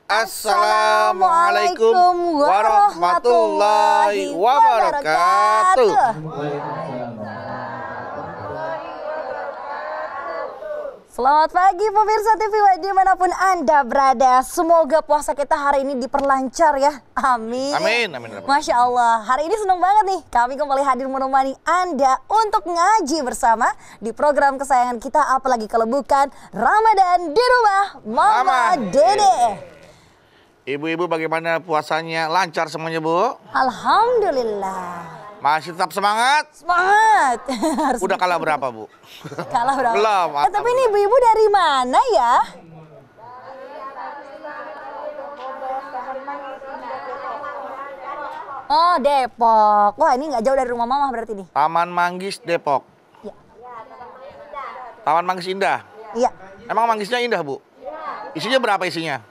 Assalamualaikum warahmatullahi wabarakatuh. Selamat pagi pemirsa TV dimanapun Anda berada. Semoga puasa kita hari ini diperlancar ya. Amin. Amin. Masya Allah, hari ini senang banget nih. Kami kembali hadir menemani Anda untuk ngaji bersama di program kesayangan kita. Apalagi kalau bukan Ramadan di rumah Mama Dede. Ibu-ibu bagaimana puasanya? Lancar semuanya, Bu? Alhamdulillah. Masih tetap semangat? Semangat. Udah kalah berapa, Bu? Kalah berapa? Belum. Tapi ini ibu-ibu dari mana ya? Oh, Depok. Wah, ini nggak jauh dari rumah Mama berarti nih. Taman Manggis, Depok. Iya. Taman Manggis indah? Iya. Emang manggisnya indah, Bu? Isinya berapa isinya?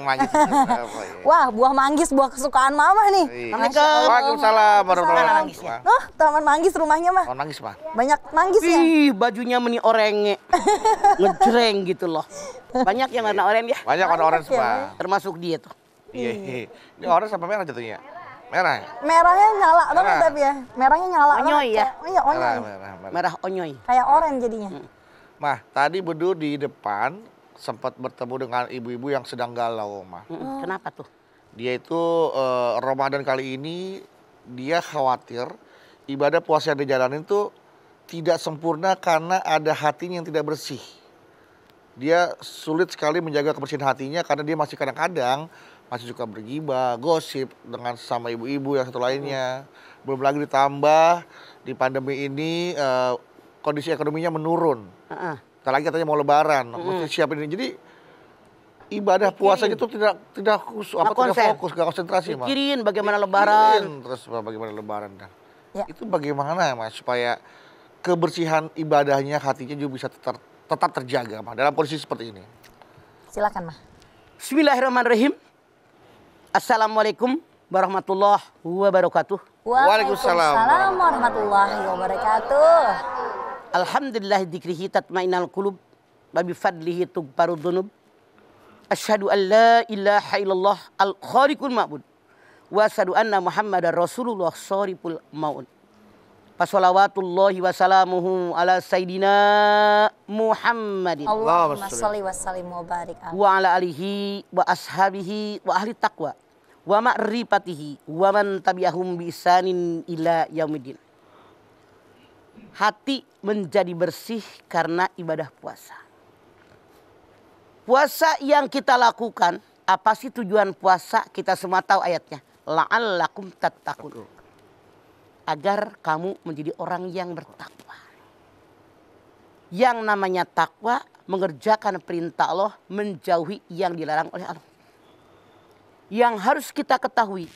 Manggis berapa, ya? Wah, buah manggis, buah kesukaan Mama nih. Waalaikumsalam warahmatullahi wabarakatuh. Oh, Taman Manggis rumahnya mah. Taman Manggis, Pak. Banyak manggis ya? Ih, bajunya meni oranye. Ngejreng gitu loh. Banyak yang warna oranye ya? Banyak warna orange, ya, Pak. Termasuk dia tuh. Iya. Ini orange apa merah jatuhnya? Merah ya? Merahnya nyala banget Merah. tapi ya. Merahnya nyala Onyoy banget. ya? Oh iya, onyoy. Merah. Merah onyoy. Kayak oranye jadinya. Mah, tadi Bedu di depan sempat bertemu dengan ibu-ibu yang sedang galau, Mah. Kenapa tuh? Dia itu Ramadan kali ini dia khawatir ibadah puasa yang dijalanin tuh tidak sempurna karena ada hatinya yang tidak bersih. Dia sulit sekali menjaga kebersihan hatinya karena dia masih kadang-kadang masih suka bergibah, gosip dengan sama ibu-ibu yang satu lainnya. Belum lagi ditambah di pandemi ini kondisi ekonominya menurun. Ntar lagi katanya mau lebaran, mesti siapin ini. Jadi ibadah puasanya itu tidak fokus, gak konsentrasi, Mas. Pikirin bagaimana lebaran. Terus bagaimana lebaran kan. Ya. Itu bagaimana, Mas, supaya kebersihan ibadahnya, hatinya juga bisa tetap terjaga, Mas, dalam kondisi seperti ini. Silakan, Mah. Bismillahirrahmanirrahim. Assalamualaikum warahmatullahi wabarakatuh. Waalaikumsalam warahmatullahi wabarakatuh. Alhamdulillah dzikrihi tatmainnul qulub wa bi fadlihi tughfaru dzunub. Asyhadu an la ilaha illallah al-khaliqul ma'bud wa asyhadu anna Muhammadar Rasulullah shariful maun. Fasholawatullahi wa salamuhu ala sayyidina Muhammadin Allahumma sholli wa sallim wa barik alaihi wa ala alihi wa ashabihi wa ahli taqwa wa ma'rifatihi wa man tabi'ahum bi ihsanin ila yaumiddin. Hati menjadi bersih karena ibadah puasa. Puasa yang kita lakukan, apa sih tujuan puasa? Kita semua tahu ayatnya. La'allakum tattaqun. Agar kamu menjadi orang yang bertakwa. Yang namanya takwa, mengerjakan perintah Allah, menjauhi yang dilarang oleh Allah. Yang harus kita ketahui,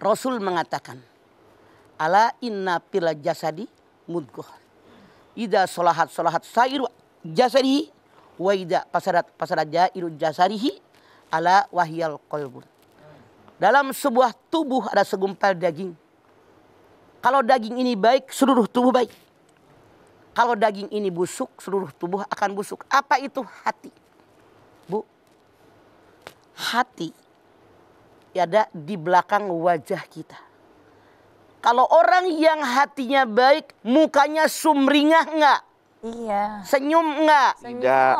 Rasul mengatakan, ala inna fil jasadi mudghah. Ida solahat sairu jasadihi wa ida pasadat jairu jasadihi ala wahyal qalbun. Dalam sebuah tubuh ada segumpal daging. Kalau daging ini baik, seluruh tubuh baik. Kalau daging ini busuk, seluruh tubuh akan busuk. Apa itu hati? Bu, hati ada di belakang wajah kita. Kalau orang yang hatinya baik, mukanya sumringah enggak? Iya. Senyum enggak? Tidak.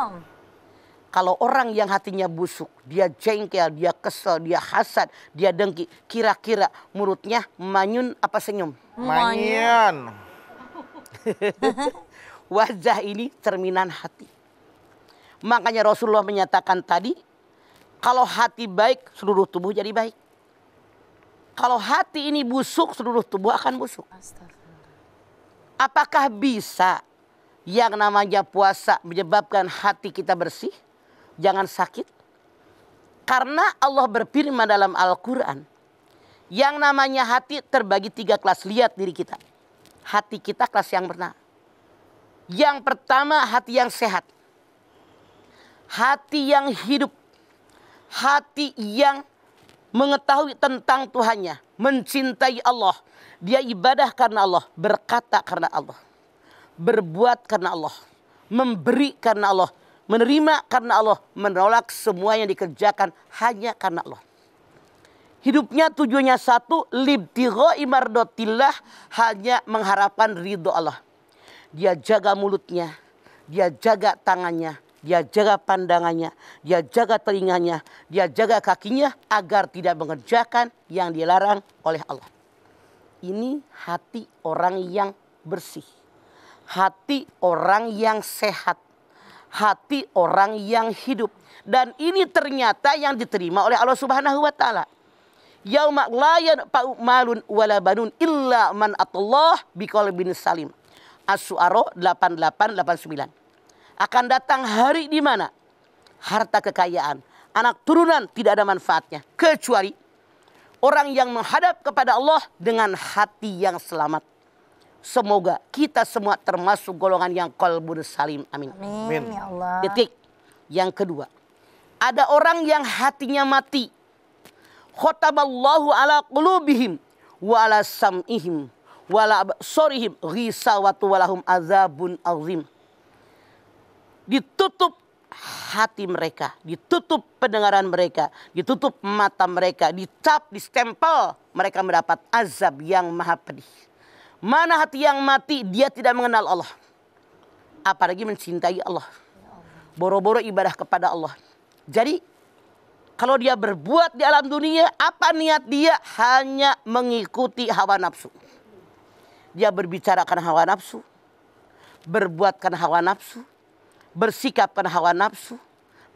Kalau orang yang hatinya busuk, dia jengkel, dia kesel, dia hasad, dia dengki. Kira-kira mulutnya manyun apa senyum? Manyan. Wajah ini cerminan hati. Makanya Rasulullah menyatakan tadi, kalau hati baik, seluruh tubuh jadi baik. Kalau hati ini busuk, seluruh tubuh akan busuk. Apakah bisa yang namanya puasa menyebabkan hati kita bersih? Jangan sakit. Karena Allah berfirman dalam Al-Quran, yang namanya hati terbagi 3 kelas. Lihat diri kita. Hati kita kelas yang pertama. Yang pertama hati yang sehat. Hati yang hidup. Hati yang mengetahui tentang Tuhannya, mencintai Allah, dia ibadah karena Allah, berkata karena Allah, berbuat karena Allah, memberi karena Allah, Menerima karena Allah, menolak semua yang dikerjakan hanya karena Allah. Hidupnya tujuannya satu, libtigha'i mardatillah, hanya mengharapkan ridho Allah. Dia jaga mulutnya, dia jaga tangannya, dia jaga pandangannya, dia jaga telinganya, dia jaga kakinya agar tidak mengerjakan yang dilarang oleh Allah. Ini hati orang yang bersih, hati orang yang sehat, hati orang yang hidup. Dan ini ternyata yang diterima oleh Allah Subhanahu wa taala. Yauma la yanfa'u malun wala banun illa man atallah biqalbin salim. Asy-Syu'ara 8889. Akan datang hari di mana harta kekayaan, anak turunan tidak ada manfaatnya kecuali orang yang menghadap kepada Allah dengan hati yang selamat. Semoga kita semua termasuk golongan yang qalbun salim. Amin. Amin ya Allah. Titik. Yang kedua, ada orang yang hatinya mati. Khatamallahu ala qulubihim wa ala sam'ihim wa ala absarihim ghisawatu wa lahum azabun azim. Ditutup hati mereka, ditutup pendengaran mereka, ditutup mata mereka, dicap, distempel, mereka mendapat azab yang maha pedih. Mana hati yang mati, dia tidak mengenal Allah. Apalagi mencintai Allah. Boro-boro ibadah kepada Allah. Jadi, kalau dia berbuat di alam dunia, apa niat dia? Hanya mengikuti hawa nafsu. Dia berbicara karena hawa nafsu. Berbuat karena hawa nafsu. Bersikap karena hawa nafsu.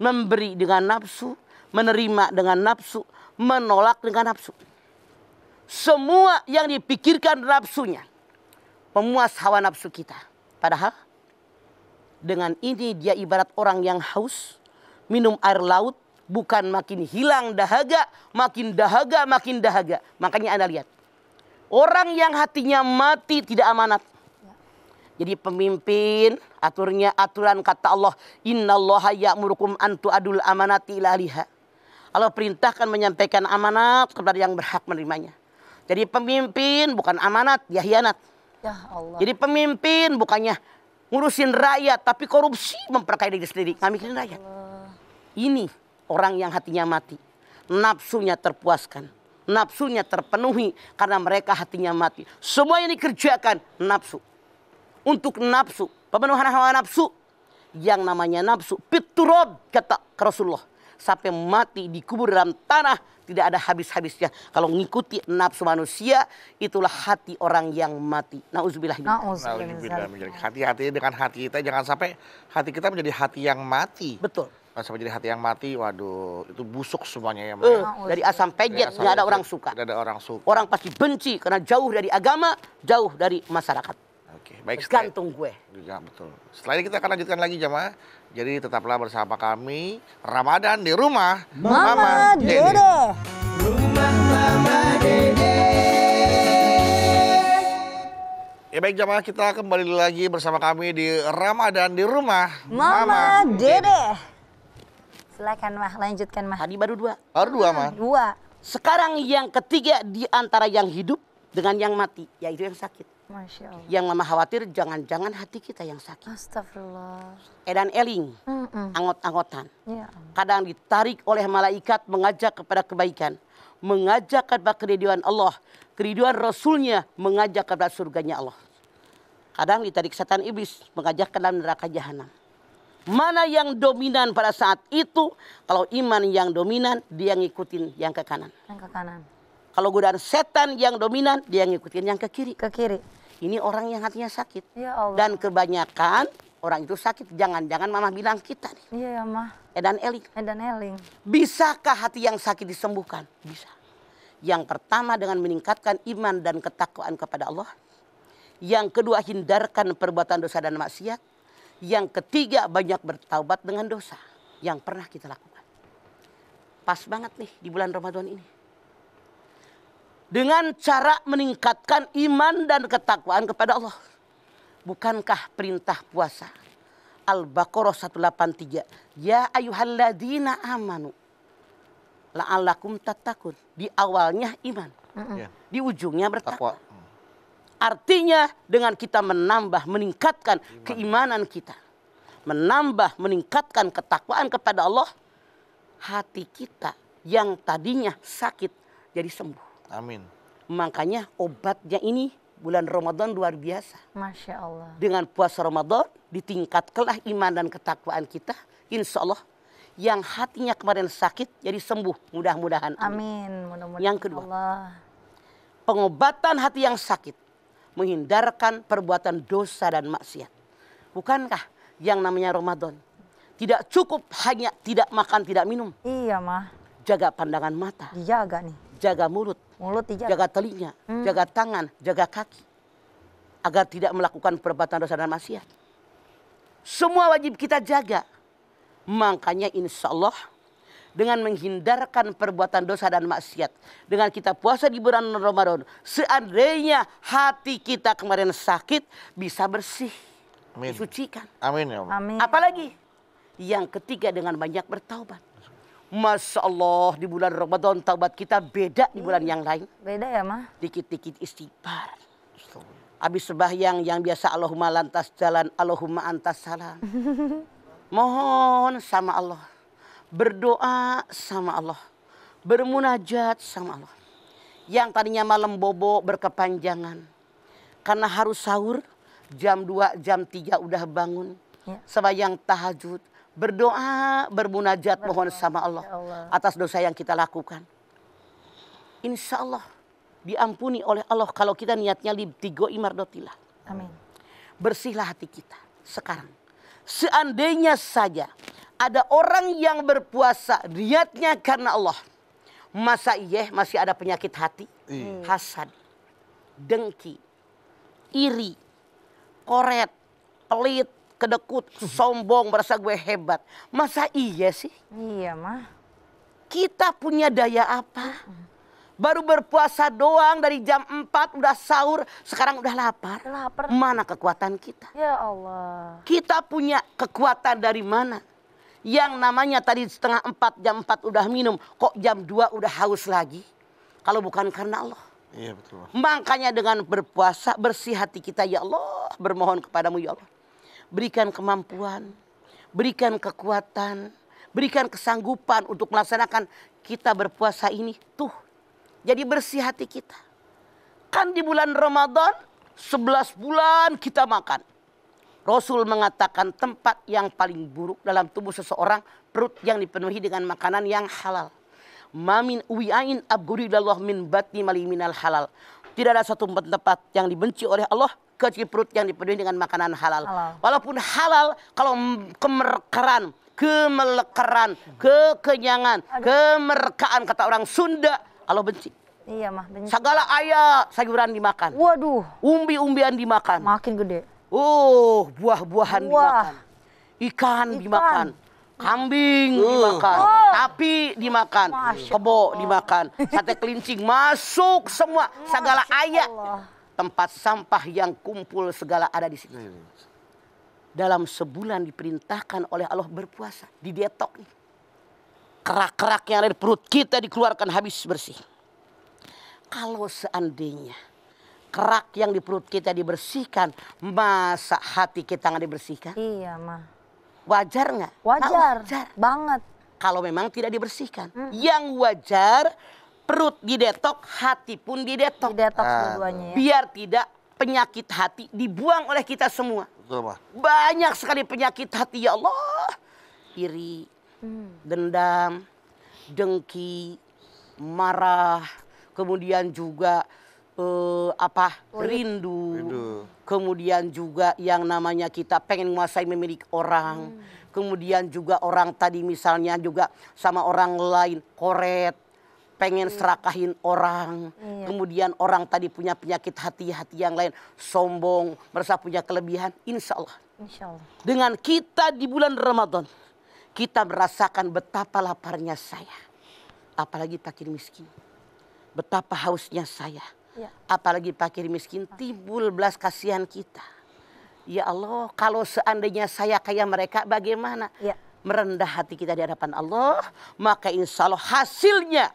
Memberi dengan nafsu. Menerima dengan nafsu. Menolak dengan nafsu. Semua yang dipikirkan nafsunya memuas hawa nafsu kita. Padahal dengan ini dia ibarat orang yang haus, minum air laut, bukan makin hilang dahaga, makin dahaga, makin dahaga. Makanya Anda lihat, orang yang hatinya mati tidak amanat. Jadi pemimpin aturan kata Allah, innallaha ya'murukum an tu'adul amanati ila ahliha. Allah perintahkan menyampaikan amanat kepada yang berhak menerimanya. Jadi pemimpin bukan amanat, dia hianat. Ya Allah. Jadi pemimpin bukannya ngurusin rakyat, tapi korupsi, memperkaya diri sendiri, nggak mikirin rakyat. Ini orang yang hatinya mati, nafsunya terpuaskan, nafsunya terpenuhi karena mereka hatinya mati. Semua yang dikerjakan nafsu, untuk nafsu, pemenuhan hawa nafsu. Yang namanya nafsu fiturab, kata Rasulullah, sampai mati dikubur dalam tanah tidak ada habis-habisnya. Kalau ngikuti nafsu manusia, itulah hati orang yang mati. Nauzubillah. Hati-hati dengan hati kita, jangan sampai hati kita menjadi hati yang mati. Betul. Kalau sampai jadi hati yang mati, waduh, itu busuk semuanya ya. Dari asam pejet nggak ada orang suka. Tidak ada orang suka. Orang pasti benci karena jauh dari agama, jauh dari masyarakat. Oke, baik. Gantung gue. Ya, betul. Setelah ini kita akan lanjutkan lagi jamaah. Jadi tetaplah bersama kami, Ramadan di rumah Mama Dede. Rumah Mama Dede. Ya baik jamaah, kita kembali lagi bersama kami di Ramadan di rumah Mama Dede. Silakan Mah, lanjutkan Mah. Tadi baru 2. Baru 2 Mah. 2. Sekarang yang ketiga di antara yang hidup dengan yang mati, yaitu yang sakit. Masya Allah. Yang Mama khawatir jangan-jangan hati kita yang sakit. Astagfirullah. Edan eling, angot-angotan. Ya. Kadang ditarik oleh malaikat mengajak kepada kebaikan. Mengajak kepada keriduan Allah. Keriduan Rasulnya mengajak kepada surganya Allah. Kadang ditarik setan iblis mengajak ke dalam neraka jahanam. Mana yang dominan pada saat itu? Kalau iman yang dominan, dia ngikutin yang ke kanan. Yang ke kanan. Kalau godaan setan yang dominan, dia ngikutin yang ke kiri. Ke kiri. Ini orang yang hatinya sakit. Ya Allah. Dan kebanyakan orang itu sakit. Jangan-jangan Mama bilang kita nih. Iya ya Mah. Edan eling. Edan eling. Bisakah hati yang sakit disembuhkan? Bisa. Yang pertama dengan meningkatkan iman dan ketakwaan kepada Allah. Yang kedua hindarkan perbuatan dosa dan maksiat. Yang ketiga banyak bertaubat dengan dosa yang pernah kita lakukan. Pas banget nih di bulan Ramadan ini. Dengan cara meningkatkan iman dan ketakwaan kepada Allah. Bukankah perintah puasa? Al-Baqarah 183. Ya ayyuhalladzina amanu. La'allakum tattaqun. Di awalnya iman. Di ujungnya bertakwa. Artinya dengan kita menambah, meningkatkan keimanan kita. menambah, meningkatkan ketakwaan kepada Allah, hati kita yang tadinya sakit jadi sembuh. Amin. Makanya obatnya ini bulan Ramadan luar biasa. Masya Allah. Dengan puasa Ramadan ditingkatkanlah iman dan ketakwaan kita. Insya Allah yang hatinya kemarin sakit jadi sembuh. Mudah-mudahan. Amin. Mudah-mudahan. Yang kedua, Allah. pengobatan hati yang sakit. Menghindarkan perbuatan dosa dan maksiat. Bukankah yang namanya Ramadan tidak cukup hanya tidak makan, tidak minum. Iya mah. Jaga pandangan mata. Dijaga nih. Jaga mulut. Mulut dijaga. Jaga telinga, jaga tangan, jaga kaki. Agar tidak melakukan perbuatan dosa dan maksiat. Semua wajib kita jaga. Makanya insya Allah dengan menghindarkan perbuatan dosa dan maksiat. Dengan kita puasa di bulan Ramadan. Seandainya hati kita kemarin sakit bisa bersih. Amin. Disucikan. Amin ya Allah. Amin. Apalagi yang ketiga dengan banyak bertaubat. Masya Allah di bulan Ramadan taubat kita beda di bulan yang lain. Beda ya mah. Dikit-dikit istighfar. Habis sembahyang yang biasa Allahumma lantas jalan, Allahumma antas salam. Mohon sama Allah. Berdoa sama Allah. Bermunajat sama Allah. Yang tadinya malam bobo berkepanjangan. Karena harus sahur jam 2, jam 3 udah bangun. Ya. Sembahyang tahajud. Berdoa, bermunajat mohon sama Allah atas dosa yang kita lakukan. Insya Allah diampuni oleh Allah kalau kita niatnya libtigo imardotillah. Amin. Bersihlah hati kita sekarang. Seandainya saja ada orang yang berpuasa niatnya karena Allah. Masa iya masih ada penyakit hati? Hasad, dengki, iri, koret, pelit, kedekut, sombong, merasa gue hebat. Masa iya sih? Iya mah. Kita punya daya apa? Baru berpuasa doang dari jam 4 udah sahur, sekarang udah lapar. Lapar. Mana kekuatan kita? Ya Allah. Kita punya kekuatan dari mana? Yang namanya tadi setengah 4, jam 4 udah minum, kok jam 2 udah haus lagi? Kalau bukan karena Allah. Iya betul. Makanya dengan berpuasa bersih hati kita ya Allah, bermohon kepadamu ya Allah. Berikan kemampuan, berikan kekuatan, berikan kesanggupan untuk melaksanakan kita berpuasa ini. Tuh, jadi bersih hati kita. Kan di bulan Ramadan, 11 bulan kita makan. Rasul mengatakan tempat yang paling buruk dalam tubuh seseorang, perut yang dipenuhi dengan makanan yang halal. Mamin uwi'ain abguridallah min batni mali minal halal. Tidak ada satu tempat yang dibenci oleh Allah kecuali perut yang dipenuhi dengan makanan halal. Walaupun halal, kalau kemelekeran, kekenyangan, kemerkaan kata orang Sunda, Allah benci. Iya mah. Benci. Segala ayam sayuran dimakan. Waduh. Umbi-umbian dimakan. Makin gede. Buah-buahan dimakan. Ikan dimakan. Kambing dimakan, sapi dimakan, kebo dimakan, sate kelincing masuk semua, segala ayat. Tempat sampah yang kumpul segala ada di situ. Dalam sebulan diperintahkan oleh Allah berpuasa, didetok nih. Kerak-kerak yang ada di perut kita dikeluarkan habis bersih. Kalau seandainya kerak yang di perut kita dibersihkan, masa hati kita nggak dibersihkan? Iya mah. Wajar nggak? Wajar. Wajar Banget. kalau memang tidak dibersihkan. Yang wajar perut didetok, hati pun didetok. Didetok dua-duanya ya. Biar tidak penyakit hati dibuang oleh kita semua. Betul, Pak. Banyak sekali penyakit hati ya Allah. Iri, dendam, dengki, marah, kemudian juga rindu. Kemudian juga yang namanya kita pengen menguasai memiliki orang. Kemudian juga orang tadi misalnya juga sama orang lain koret, pengen serakahin orang. Kemudian orang tadi punya penyakit hati yang lain, sombong, merasa punya kelebihan. Insya Allah. Dengan kita di bulan Ramadan, kita merasakan betapa laparnya saya. Apalagi fakir miskin. Betapa hausnya saya. Apalagi fakir miskin, timbul belas kasihan kita. Ya Allah, kalau seandainya saya kayak mereka bagaimana? Merendah hati kita di hadapan Allah, maka insya Allah hasilnya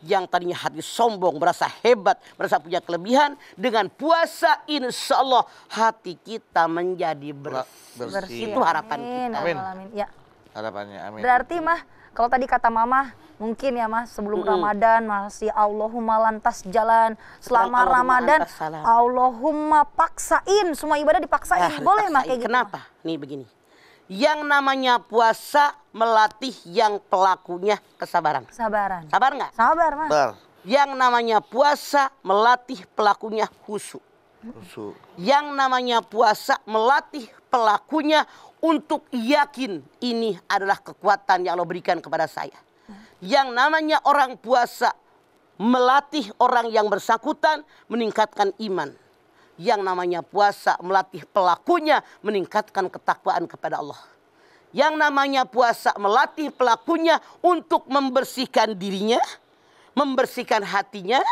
yang tadinya hati sombong, merasa hebat, merasa punya kelebihan, dengan puasa insya Allah hati kita menjadi bersih. Itu harapan kita. Amin. Ya. Harapannya, amin. Berarti mah, kalau tadi kata mama, mungkin ya mas sebelum Ramadan masih Allahumma lantas jalan. Selama Ramadan Allahumma paksain, semua ibadah dipaksain. Boleh mah kayak gitu? Kenapa? Nih begini. Yang namanya puasa melatih yang pelakunya kesabaran. Kesabaran. Sabar nggak? Sabar mas. Sabar. Yang namanya puasa melatih pelakunya khusyuk. Yang namanya puasa melatih pelakunya untuk yakin ini adalah kekuatan yang Allah berikan kepada saya. Yang namanya orang puasa melatih orang yang bersangkutan meningkatkan iman. Yang namanya puasa melatih pelakunya meningkatkan ketakwaan kepada Allah. Yang namanya puasa melatih pelakunya untuk membersihkan dirinya, membersihkan hatinya,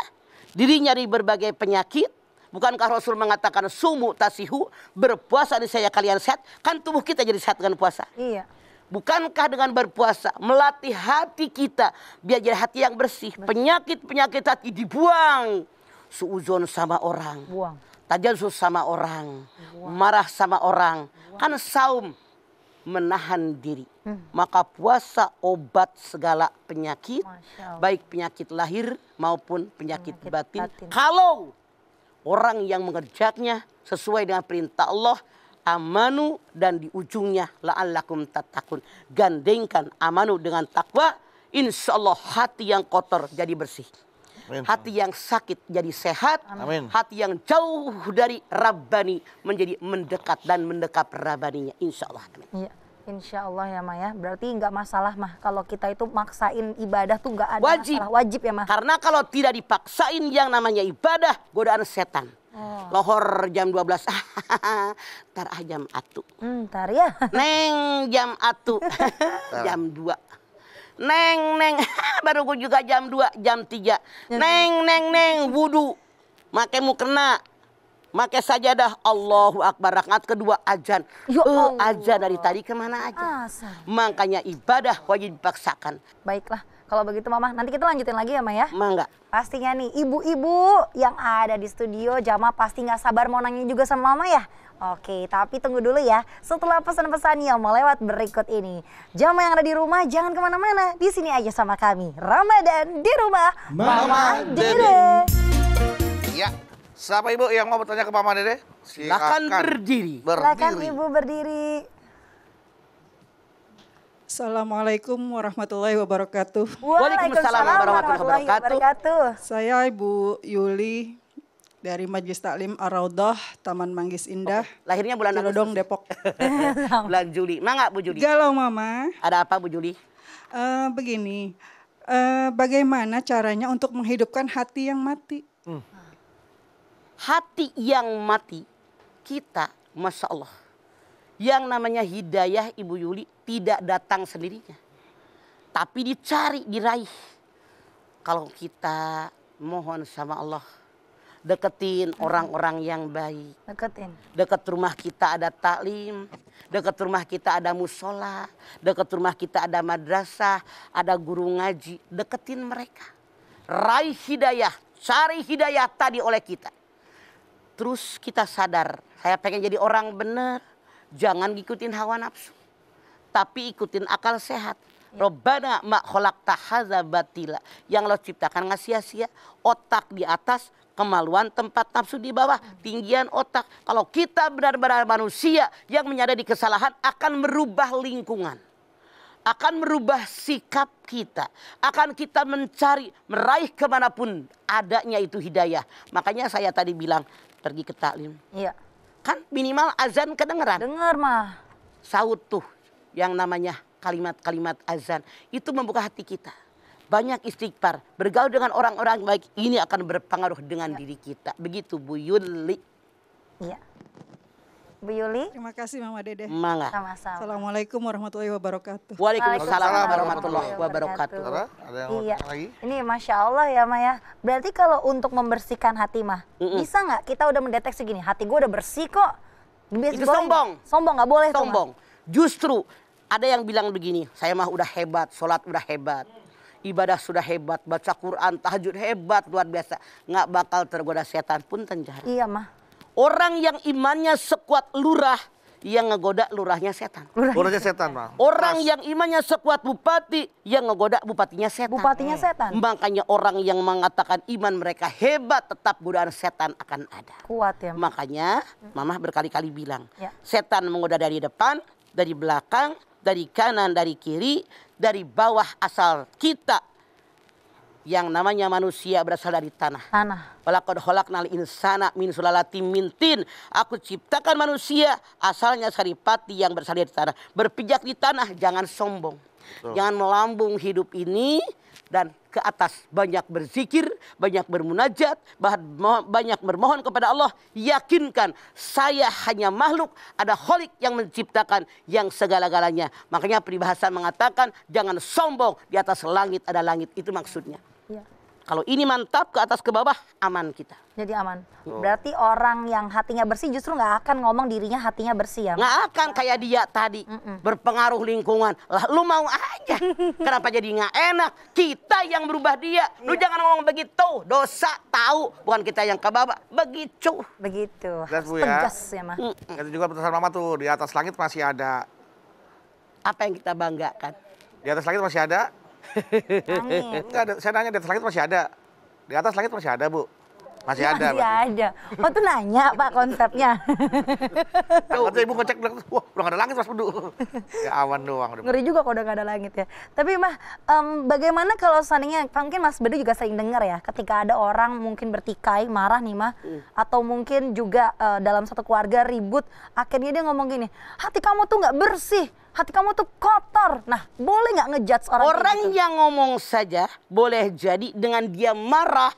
dirinya dari berbagai penyakit. Bukankah Rasul mengatakan sumu tasihu, berpuasa niscaya kalian sehat? Kan tubuh kita jadi sehat dengan puasa. Iya. Bukankah dengan berpuasa melatih hati kita biar jadi hati yang bersih? Penyakit-penyakit hati dibuang. Suuzon sama orang. Buang. Tajasus sama orang. Marah sama orang. Kan saum menahan diri. Maka puasa obat segala penyakit. Baik penyakit lahir maupun penyakit batin. Kalau orang yang mengerjakannya sesuai dengan perintah Allah, amanu, dan di ujungnya la'allakum tattaqun. Gandengkan amanu dengan takwa, insya Allah hati yang kotor jadi bersih. Amin. Hati yang sakit jadi sehat. Amin. Hati yang jauh dari Rabbani menjadi mendekat dan mendekap Rabbaninya, insya Allah. Amin. Iya. Insya Allah ya Maya. Berarti nggak masalah mah kalau kita itu maksain ibadah tuh nggak ada Wajib. masalah. Wajib ya mah. Karena kalau tidak dipaksain yang namanya ibadah, godaan setan. Lohor jam 12. Ntar jam atu. Ntar ya. Neng jam atu. Jam 2. Neng. Baru gue juga jam 2, jam 3. Neng. Wudu. Make mukena. Make sajadah. Allahu Akbar. Rakaat kedua azan. Azan dari tadi kemana aja. Makanya ibadah wajib dipaksakan. Baiklah. Kalau begitu Mama, nanti kita lanjutin lagi ya Maya. Mangga. Pastinya nih, ibu-ibu yang ada di studio, Jama pasti nggak sabar mau nanya juga sama Mama ya. Oke, tapi tunggu dulu ya. Setelah pesan-pesan yang mau lewat berikut ini. Jama yang ada di rumah, jangan kemana-mana. Di sini aja sama kami. Ramadan di rumah Mama Dede. Ya, siapa ibu yang mau bertanya ke Mama Dede? Silakan berdiri. Silakan ibu berdiri. Assalamualaikum warahmatullahi wabarakatuh. Waalaikumsalam warahmatullahi wabarakatuh. Saya Ibu Yuli dari Majelis Taklim Ar-Raudhah Taman Manggis Indah. Lahirnya bulan Cilodong, Depok. Bulan Juli. Mangga Bu Juli. Galau Mama. Ada apa Bu Juli? Begini, bagaimana caranya untuk menghidupkan hati yang mati? Hati yang mati kita, Masya Allah. Yang namanya hidayah Ibu Yuli tidak datang sendirinya. Tapi dicari, diraih. Kalau kita mohon sama Allah, deketin orang-orang yang baik. Dekat rumah kita ada taklim, dekat rumah kita ada musola, dekat rumah kita ada madrasah, ada guru ngaji. Deketin mereka. Raih hidayah, cari hidayah tadi oleh kita. Terus kita sadar, saya pengen jadi orang benar. Jangan ngikutin hawa nafsu, tapi ikutin akal sehat. Robbana ma khalaqta hadza batila. Yang lo ciptakan nggak sia-sia. Otak di atas, kemaluan tempat nafsu di bawah. Tinggian otak. Kalau kita benar-benar manusia yang menyadari kesalahan, akan merubah lingkungan. Akan merubah sikap kita. Akan kita mencari, meraih kemanapun adanya itu hidayah. Makanya saya tadi bilang, pergi ke taklim. Iya. Kan minimal azan kedengeran. Dengar mah. Saut tuh yang namanya kalimat-kalimat azan. Itu membuka hati kita. Banyak istighfar. Bergaul dengan orang-orang baik. Ini akan berpengaruh dengan diri kita. Begitu Bu Yuli. Iya. Bu Yuli. Terima kasih Mama Dede. Mangga. Sama-sama. Assalamualaikum warahmatullahi wabarakatuh. Waalaikumsalam warahmatullahi wabarakatuh. Ada yang mau Iya. tanya lagi? Ini Masya Allah ya Maya. Berarti kalau untuk membersihkan hati mah, bisa nggak kita udah mendeteksi gini, hati gue udah bersih kok. Itu sombong. Sombong nggak boleh sombong. Justru ada yang bilang begini, saya mah udah hebat, sholat udah hebat, ibadah sudah hebat, baca Quran, tahajud hebat, luar biasa. Nggak bakal tergoda setan pun tenjara. Iya mah. Orang yang imannya sekuat lurah, yang ngegoda lurahnya setan. Lurahnya setan, Bang. Orang yang imannya sekuat bupati, yang ngegoda bupatinya setan. Bupatinya setan. Makanya orang yang mengatakan iman mereka hebat, tetap godaan setan akan ada. Kuat ya. Makanya Mama berkali-kali bilang, Ya. setan menggoda dari depan, dari belakang, dari kanan, dari kiri, dari bawah, asal kita yang namanya manusia berasal dari tanah. Tanah. Walaqad khalaqnal insana min sulalatin min tin. Aku ciptakan manusia asalnya saripati yang berasal dari tanah. Berpijak di tanah, jangan sombong. Jangan melambung hidup ini dan ke atas. Banyak berzikir, banyak bermunajat, banyak bermohon kepada Allah. Yakinkan saya hanya makhluk, ada Khalik yang menciptakan yang segala-galanya. Makanya peribahasa mengatakan jangan sombong, di atas langit ada langit. Itu maksudnya. Iya. Kalau ini mantap ke atas ke bawah, aman kita. Jadi aman. Berarti orang yang hatinya bersih justru nggak akan ngomong dirinya hatinya bersih ya. Nggak akan kayak dia tadi. Berpengaruh lingkungan. Lah lu mau aja. Kenapa jadi nggak enak? Kita yang berubah dia. Lu jangan ngomong begitu. Dosa tahu. Bukan kita yang ke bawah. Begitu. Begitu. Jelas, Bu, ya. Tegas ya mah. Itu juga pesan Mama tuh, di atas langit masih ada. Apa yang kita banggakan? Di atas langit masih ada. Langit. Enggak ada, saya nanya di atas langit masih ada. Di atas langit masih ada, Bu. Masih ada. Masih ada. Oh tuh nanya Pak konsepnya. Waktu Ibu ngecek bilang, wah udah gak ada langit Mas Bedu. Ya awan doang. Ngeri juga kalau udah gak ada langit ya. Tapi mah bagaimana kalau seandainya mungkin Mas Bedu juga sering dengar ya, ketika ada orang mungkin bertikai marah nih mah, atau mungkin juga dalam satu keluarga ribut, akhirnya dia ngomong gini, hati kamu tuh nggak bersih, hati kamu tuh kotor. Nah boleh nggak ngejudge orang kayak Orang gitu? yang ngomong saja boleh jadi dengan dia marah.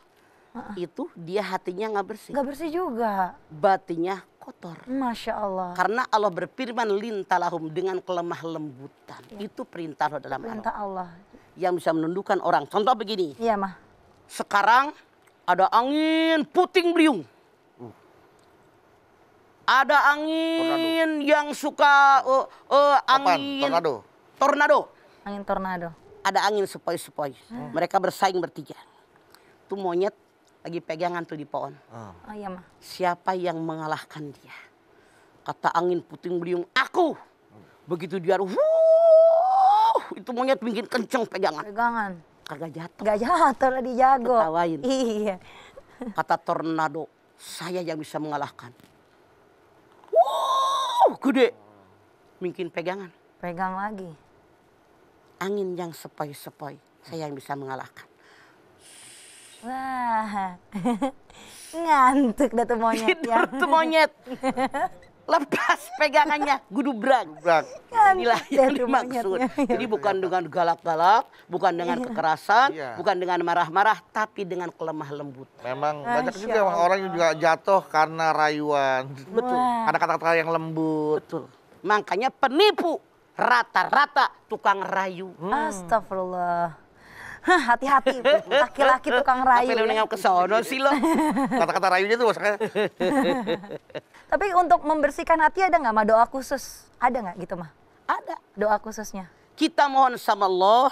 Itu dia hatinya nggak bersih. Nggak bersih juga. Batinnya kotor. Masya Allah. Karena Allah berfirman lintalahum dengan kelemah lembutan. Itu perintah Allah dalam Perintah Allah. Allah. Yang bisa menundukkan orang. Contoh begini. Iya mah. Sekarang ada angin puting beliung. Ada angin yang suka angin Tornado. tornado. Angin tornado. Ada angin sepoi-sepoi. Mereka bersaing bertiga. Itu monyet lagi pegangan tuh di pohon. Oh iya mah. Siapa yang mengalahkan dia? Kata angin puting beliung, aku. Begitu dia, itu monyet bikin kenceng pegangan. Pegangan. Kagak jatuh. Gak jatuh lah dijago. Ketawain. Iya. Kata tornado, saya yang bisa mengalahkan. Gede. Bikin pegangan. Pegang lagi. Angin yang sepoi-sepoi, saya yang bisa mengalahkan. Wah. Ngantuk dah tuh monyet ya. Itu monyet. Lepas pegangannya, gudubrak. Inilah yang dimaksud. Jadi bukan dengan galak-galak, bukan dengan kekerasan, bukan dengan marah-marah, tapi dengan kelemah lembut. Memang banyak juga orang yang juga jatuh karena rayuan. Betul. Karena kata-kata yang lembut. Betul. Makanya penipu rata-rata tukang rayu. Astagfirullah. Hah, hati-hati laki-laki tukang rayu. Apa lu nengok ke sono sih lo? Kata-kata rayunya tuh maksudnya. Tapi untuk membersihkan hati ada nggak mah doa khusus? Ada nggak gitu mah? Ada. Doa khususnya? Kita mohon sama Allah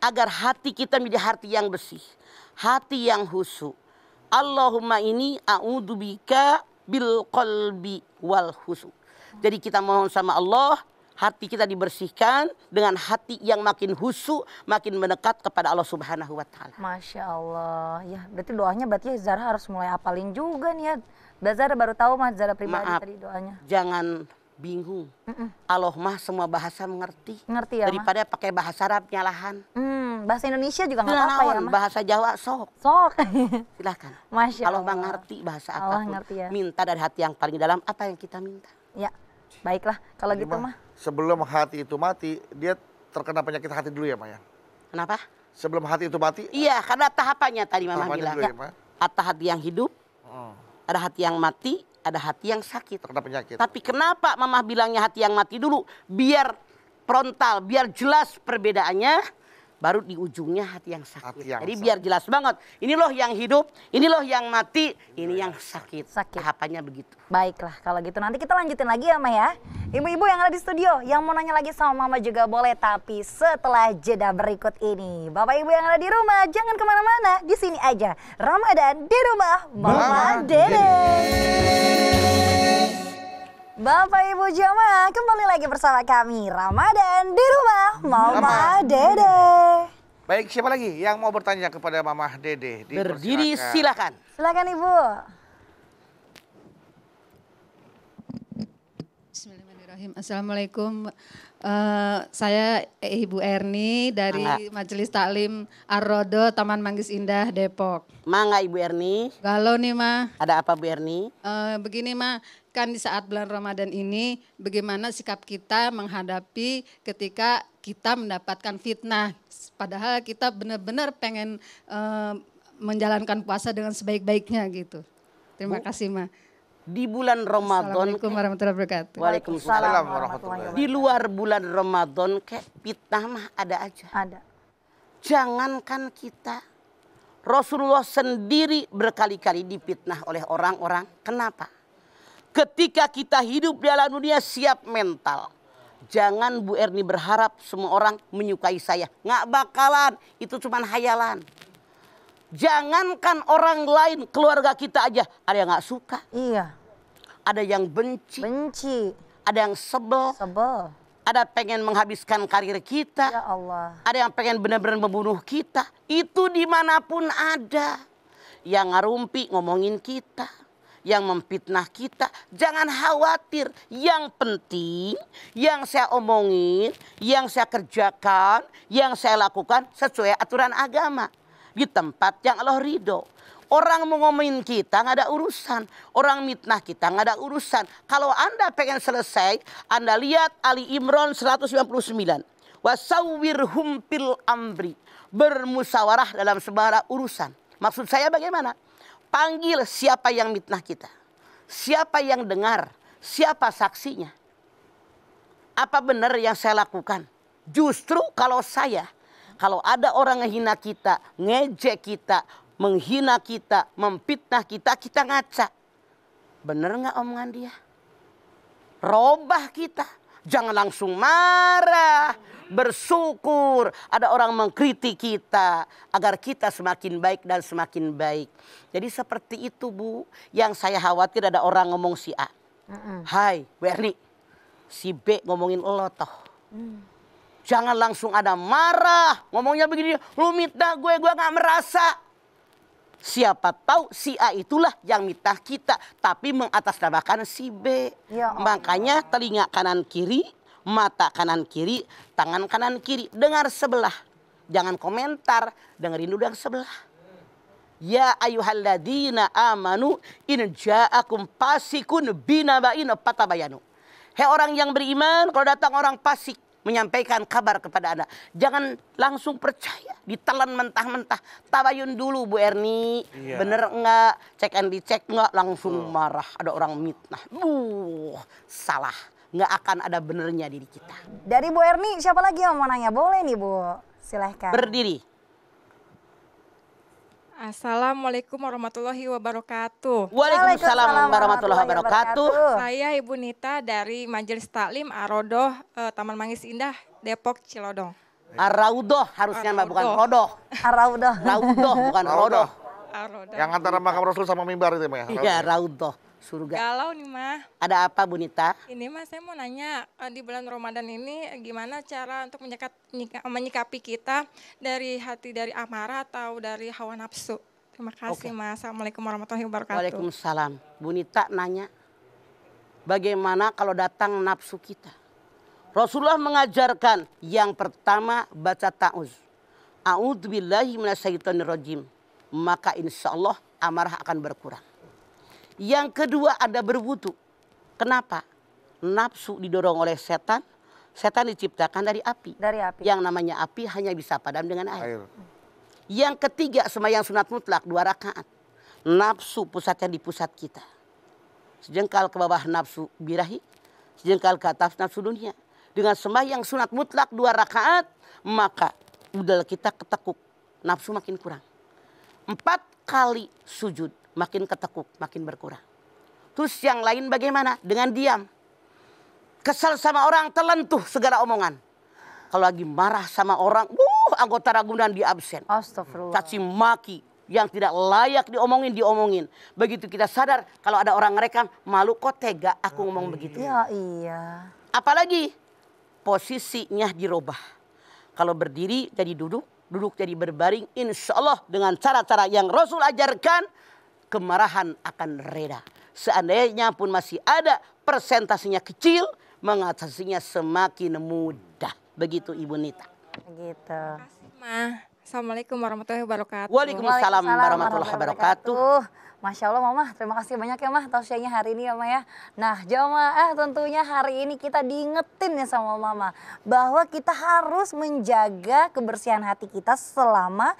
agar hati kita menjadi hati yang bersih, hati yang khusyuk. Allahumma ini a'udzubika bil qalbi wal khusyuk. Jadi kita mohon sama Allah hati kita dibersihkan dengan hati yang makin khusyuk, makin mendekat kepada Allah Subhanahu wa taala. Masya Allah. Ya, berarti doanya berarti Zara harus mulai apalin juga nih ya. Zara baru tahu mah Zara pribadi Maaf, tadi doanya. jangan bingung. Allah mah semua bahasa mengerti. Ngerti ya, Mah? Daripada pakai bahasa Arab nyalahan. Bahasa Indonesia juga nggak apa-apa ya, Mah? Bahasa Jawa sok. Sok. Silahkan. Masya Allah Allah. mengerti bahasa Allah apapun. ngerti ya. Minta dari hati yang paling dalam apa yang kita minta. Ya, baiklah kalau Jadi, gitu mah. Sebelum hati itu mati, dia terkena penyakit hati dulu ya, Maya? Kenapa? Sebelum hati itu mati, Iya, karena tahapannya tadi Mama tahapannya bilang. dulu ya, Ma? Ada hati yang hidup, ada hati yang mati, ada hati yang sakit. Terkena penyakit. Tapi kenapa Mama bilangnya hati yang mati dulu? Biar frontal, biar jelas perbedaannya. baru di ujungnya hati yang sakit. Hati yang Jadi sakit. biar jelas banget. Ini loh yang hidup, ini loh yang mati, ini yang sakit. Tahapannya begitu. Baiklah, kalau gitu nanti kita lanjutin lagi ya, Ma ya. Ibu-ibu yang ada di studio, yang mau nanya lagi sama Mama juga boleh, tapi setelah jeda berikut ini. Bapak Ibu yang ada di rumah, jangan kemana-mana, di sini aja. Ramadan di rumah Mama Dede. Bapak Ibu jamaah, kembali lagi bersama kami. Ramadan di rumah Mama Dede. Baik, siapa lagi yang mau bertanya kepada Mama Dede? Berdiri silakan. Silakan Ibu. Bismillahirrahmanirrahim. Assalamualaikum. Saya Ibu Erni dari Majelis Taklim Ar-Rodo Taman Manggis Indah Depok. Mangga Ibu Erni. Galau nih Ma. Ada apa Bu Erni? Begini Ma, kan di saat bulan Ramadan ini bagaimana sikap kita menghadapi ketika kita mendapatkan fitnah. Padahal kita benar-benar pengen menjalankan puasa dengan sebaik-baiknya gitu. Terima kasih Ma. Di bulan Ramadan. Assalamualaikum warahmatullahi wabarakatuh. Waalaikumsalam warahmatullahi wabarakatuh. Di luar bulan Ramadan kayak fitnah mah ada aja. Ada. Jangankan kita, Rasulullah sendiri berkali-kali difitnah oleh orang-orang. Kenapa? Ketika kita hidup di alam dunia siap mental. Jangan Bu Erni berharap semua orang menyukai saya. Nggak bakalan, itu cuma hayalan. Jangankan orang lain, keluarga kita aja ada yang nggak suka. Iya. Ada yang benci. Benci. Ada yang sebel. Sebel. Ada pengen menghabiskan karir kita. Ya Allah. Ada yang pengen benar-benar membunuh kita. Itu dimanapun ada. Yang ngarumpi ngomongin kita. Yang memfitnah kita. Jangan khawatir. Yang penting yang saya omongin, yang saya kerjakan, yang saya lakukan sesuai aturan agama. Di tempat yang Allah ridho. Orang mau ngomongin kita nggak ada urusan. Orang mitnah kita nggak ada urusan. Kalau Anda pengen selesai, Anda lihat Ali Imran 159. Wasawwirhum fil amri. Bermusyawarah dalam segala urusan. Maksud saya bagaimana? Panggil siapa yang mitnah kita. Siapa yang dengar. Siapa saksinya. Apa benar yang saya lakukan? Justru kalau ada orang menghina kita, ngejek kita, menghina kita, memfitnah kita, kita ngaca. Bener nggak omongan dia? Robah kita. Jangan langsung marah. Bersyukur ada orang mengkritik kita. Agar kita semakin baik dan semakin baik. Jadi seperti itu Bu. Yang saya khawatir ada orang ngomong si A. Hai Bu Erni. Si B ngomongin lo toh. Jangan langsung ada marah. Ngomongnya begini, lu mitnah gue gak merasa. Siapa tahu si A itulah yang mitnah kita. Tapi mengatasnamakan si B. Ya Allah. Makanya telinga kanan kiri, mata kanan kiri, tangan kanan kiri. Dengar sebelah. Jangan komentar, dengerin dulu yang sebelah. Ya ayyuhalladzina amanu in ja'akum fasikun binaba'in fatabayanu. Hei orang yang beriman, kalau datang orang fasik menyampaikan kabar kepada Anda. Jangan langsung percaya, ditelan mentah-mentah. Tabayun dulu Bu Erni, iya. Bener enggak? Cek and dicek enggak? Langsung marah. Ada orang mitnah. Salah. Nggak akan ada benernya diri kita. Dari Bu Erni, siapa lagi yang mau nanya? Boleh nih Bu, silahkan. Berdiri. Assalamualaikum warahmatullahi wabarakatuh. Waalaikumsalam warahmatullahi wabarakatuh. Saya Ibu Nita dari Majelis Taklim Ar-Rodoh Taman Manggis Indah, Depok, Cilodong. Ar-Raudoh harusnya Mbak, bukan Rodoh. Ar-Raudoh. Raudoh bukan Rodoh. Ar-Rodoh. Yang antara makam Rasul sama mimbar itu ya? Iya, Raudoh. Surga. Galau nih Mah. Ada apa Bu Nita? Ini Mas saya mau nanya di bulan Ramadan ini gimana cara untuk menyikapi kita dari hati dari amarah atau dari hawa nafsu. Terima kasih Mas. Assalamualaikum warahmatullahi wabarakatuh. Waalaikumsalam. Bu Nita nanya, bagaimana kalau datang nafsu kita? Rasulullah mengajarkan yang pertama baca ta'uz. A'udzubillahi minasyaitonirrajim. Maka insya Allah amarah akan berkurang. Yang kedua ada berwudu. Kenapa? Nafsu didorong oleh setan. Setan diciptakan dari api. Dari api. Yang namanya api hanya bisa padam dengan air. Yang ketiga sembahyang sunat mutlak 2 rakaat. Nafsu pusatnya di pusat kita. Sejengkal ke bawah nafsu birahi. Sejengkal ke atas nafsu dunia. Dengan sembahyang sunat mutlak 2 rakaat. Maka udel kita ketekuk, nafsu makin kurang. 4 kali sujud, makin ketekuk, makin berkurang. Terus yang lain bagaimana? Dengan diam. Kesal sama orang, terlentuh segala omongan. Kalau lagi marah sama orang, anggota ragunan di absen. Astagfirullah. Caci maki yang tidak layak diomongin. Begitu kita sadar kalau ada orang ngerekam, malu kok tega aku ngomong begitu. Ya iya. Apalagi posisinya dirubah. Kalau berdiri jadi duduk, duduk jadi berbaring. Insya Allah dengan cara-cara yang Rasul ajarkan, kemarahan akan reda. Seandainya pun masih ada, persentasenya kecil, mengatasinya semakin mudah. Begitu Ibu Nita. Gitu. Ma, Assalamualaikum warahmatullahi wabarakatuh. Waalaikumsalam warahmatullahi wabarakatuh. Masya Allah Mama, terima kasih banyak ya Mah tausiahnya hari ini ya Mah ya. Nah jamaah tentunya hari ini kita diingetin ya sama Mama bahwa kita harus menjaga kebersihan hati kita selama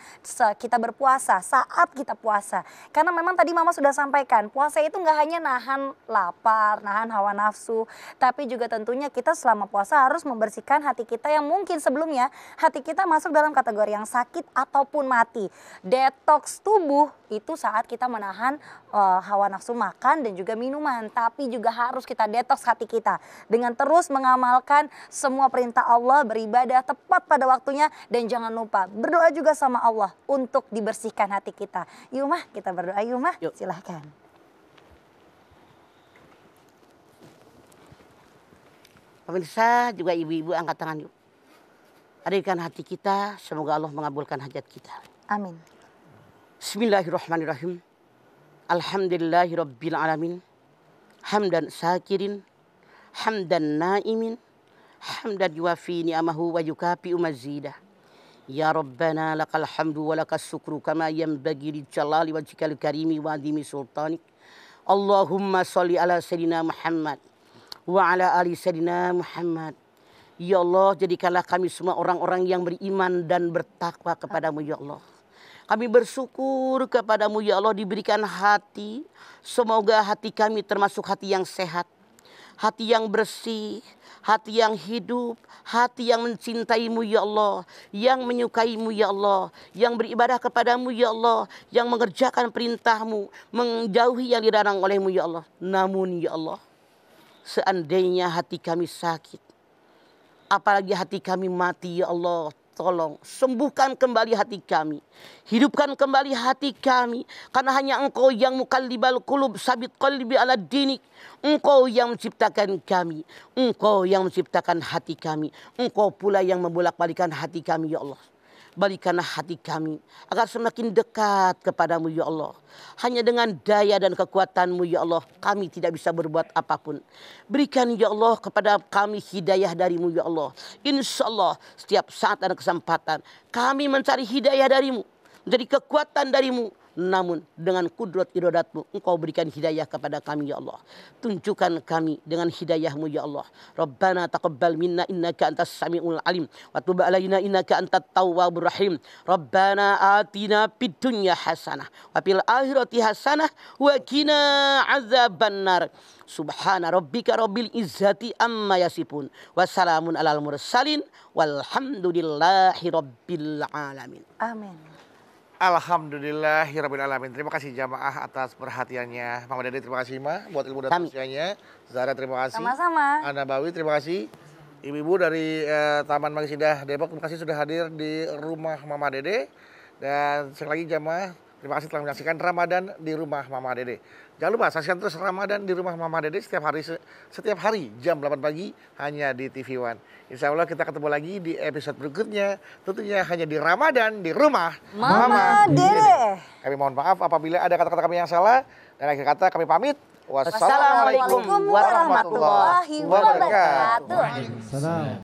kita berpuasa, saat kita puasa. Karena memang tadi Mama sudah sampaikan, puasa itu nggak hanya nahan lapar, nahan hawa nafsu, tapi juga tentunya kita selama puasa harus membersihkan hati kita yang mungkin sebelumnya hati kita masuk dalam kategori yang sakit ataupun mati. Detoks tubuh itu saat kita menahan hawa nafsu makan dan juga minuman, tapi juga harus kita detoks hati kita dengan terus mengamalkan semua perintah Allah, beribadah tepat pada waktunya, dan jangan lupa berdoa juga sama Allah untuk dibersihkan hati kita. Yuk Mah, kita berdoa yuk Mah. Yuk. Silahkan. Pemirsa juga ibu-ibu angkat tangan yuk. Hadirkan hati kita, semoga Allah mengabulkan hajat kita. Amin. Bismillahirrahmanirrahim. Alhamdulillahirabbil alamin. Hamdan sakirin, hamdan naimin, hamdan yuwafi ni'amahu wa yukafi mazidah. Ya Rabbana lakal hamdu wa lakas syukru kama yanbaghi li jalali wajhikal karimi wa adhimi sultanik. Allahumma sholli ala sayyidina Muhammad wa ala ali sayyidina Muhammad. Ya Allah, jadikanlah kami semua orang-orang yang beriman dan bertakwa kepadamu ya Allah. Kami bersyukur kepadamu ya Allah diberikan hati. Semoga hati kami termasuk hati yang sehat. Hati yang bersih. Hati yang hidup. Hati yang mencintaimu ya Allah. Yang menyukaimu ya Allah. Yang beribadah kepadamu ya Allah. Yang mengerjakan perintahmu. Menjauhi yang dilarang olehmu ya Allah. Namun ya Allah, seandainya hati kami sakit, apalagi hati kami mati ya Allah, tolong sembuhkan kembali hati kami. Hidupkan kembali hati kami. Karena hanya Engkau yang mukallibal qulub sabit qalbi ala dinik. Engkau yang menciptakan kami. Engkau yang menciptakan hati kami. Engkau pula yang membolak-balikan hati kami ya Allah. Balikanlah hati kami agar semakin dekat kepadamu ya Allah. Hanya dengan daya dan kekuatanmu ya Allah, kami tidak bisa berbuat apapun. Berikan ya Allah kepada kami hidayah darimu ya Allah. Insya Allah setiap saat ada kesempatan kami mencari hidayah darimu, menjadi kekuatan darimu. Namun dengan kudrat iradatmu Engkau berikan hidayah kepada kami ya Allah. Tunjukkan kami dengan hidayahmu ya Allah. Rabbana taqabbal minna innaka antas samiul alim wa tub alaina innaka antat tawwabur rahim. Rabbana atina fid dunya hasanah wa fil akhirati hasanah wa qina azabannar. Subhana rabbika rabbil izzati amma yasifun wa salamun alal mursalin walhamdulillahi rabbil alamin. Amin. Alhamdulillahirrabbilalamin. Terima kasih jamaah atas perhatiannya. Mama Dede terima kasih Ma buat ilmu dan tausiahnya. Zara terima kasih. Sama-sama. Ana Bawi terima kasih. Ibu-ibu dari Taman Magisindah Depok terima kasih sudah hadir di rumah Mama Dede. Dan sekali lagi jamaah terima kasih telah menyaksikan Ramadan di rumah Mama Dede. Jangan lupa saksikan terus Ramadan di rumah Mama Dede setiap hari jam 8 pagi hanya di TV One. Insya Allah kita ketemu lagi di episode berikutnya. Tentunya hanya di Ramadan di rumah Mama Dede. Kami mohon maaf apabila ada kata-kata kami yang salah. Dan akhir kata kami pamit. Wassalamualaikum warahmatullahi wabarakatuh. Wabarakatuh.